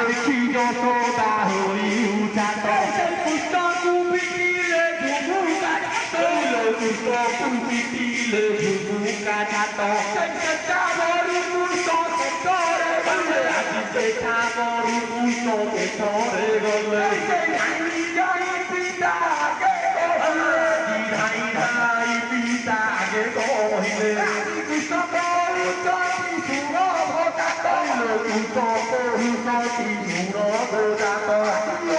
দেখি যশোদা হরি উচাত পুষ্ট কুপিটিলে ঝুমুকা পুষ্ট কুপিটিলে ঝুমুকা ছাত চেষ্টা বড় পুষ্ট করে গলে আজি চেষ্টা বড় পুষ্ট করে গলে যাই পিতা গে কহিলে ধাই ধাই পিতা গে কহিলে পুষ্ট করুচি সুর ভজাত পুষ্ট করুচি সুর ভজাত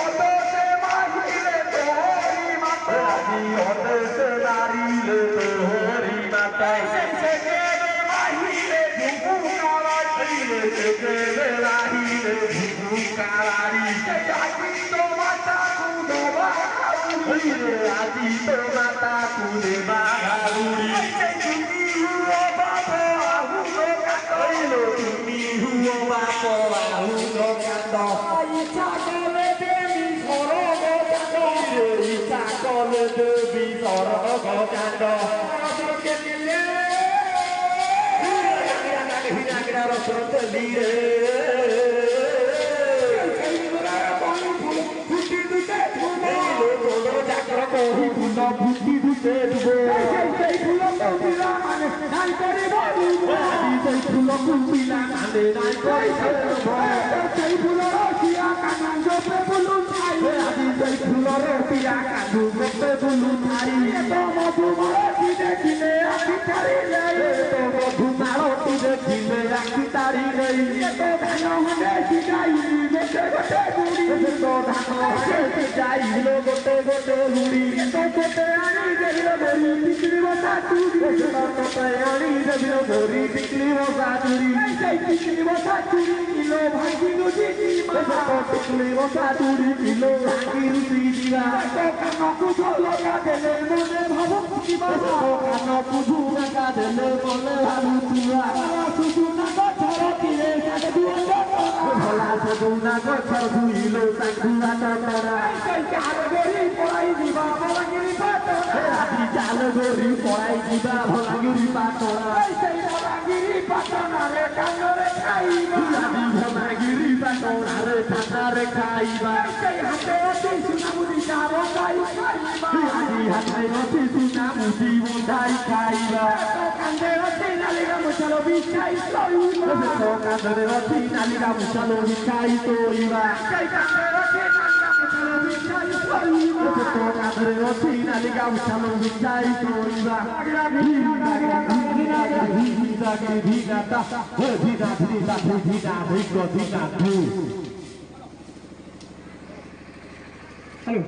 অদেশে মাহিলে তোহরি মাত আজি অদেশে নারিলে তোহরি মাত সেকেবে মাহিলে ঝুমুকালারি সেকেবে রাহিলে ঝুমুকালারি আজি তো মাতা কুদবা আজি তো মাতা কুদবা গারুরি তুমি হুও বাপ আহুলো কাত তুমি হুও বাপ আহুলো কাত ইচ্ছা কলে দেবী সরগ কাত ইচ্ছা কলে দেবী সরগ কাত হিরাগিরা রসরত লিরে কহি ফুল ফুটি দুটে দুবো সেই ফুল কবিলা মানে নাই করিব আদি সেই ফুল কুপিলা মানে নাই করিব সেই ফুল রসিয়া কানা জপে বুলু ছাই আদি সেই ফুল রসিয়া কানু জপে বুলু ছাই তো মধুমালতি দেখিলে আখি তারিলে তো মধুমালতি দেখিলে আখি তারিলে তো ধান হনে সিজাইলি গোটে গোটে গুড়ি তো ধান হনে সিজাইলো গোটে গোটে গুড়ি তো গোটে আনি দেখিলো গরি বিক্রি বসা চুরি তো গোটে আনি দেখিলো গরি বিক্রি বসা চুরি সেই বিক্রি বসা চুরি কিলো ভাগি নুজি দিবা তো বিক্রি বসা চুরি কিলো ভাগি নুজি দিবা তো কানকু ঝলকা দেলে মনে ভাব কিবা তো কানকু ঝলকা দেলে মনে ভাব তুয়া সুসুনা গছর কিরে সাথে দুয়া ভোলা সুসুনা গছর ধুইলো সাকুয়া তরা সেই চাল গরি পড়াই দিবা ভলাগিরি পাতরা আদি চাল গরি পড়াই দিবা ভলাগিরি পাতরা সেই ভলাগিরি পাতরা রে কানরে খাইবা আদি ভলাগিরি পাতরা রে কানরে খাইবা সেই হাতে অতি সুনামুদি চার গাই খাইবা আদি হাতে অতি সুনামুদি মুদাই খাইবা তো কান্দে অতি নালিগা মুছালো বিছাই তোইবা তো কান্দে অতি নালিগা মুছালো বিছাই তোইবা সেই কান্দে অতি নালিগা মুছালো বিছাই তোইবা তো কান্দে অতি নালিগা মুছালো বিছাই তোইবা Hello.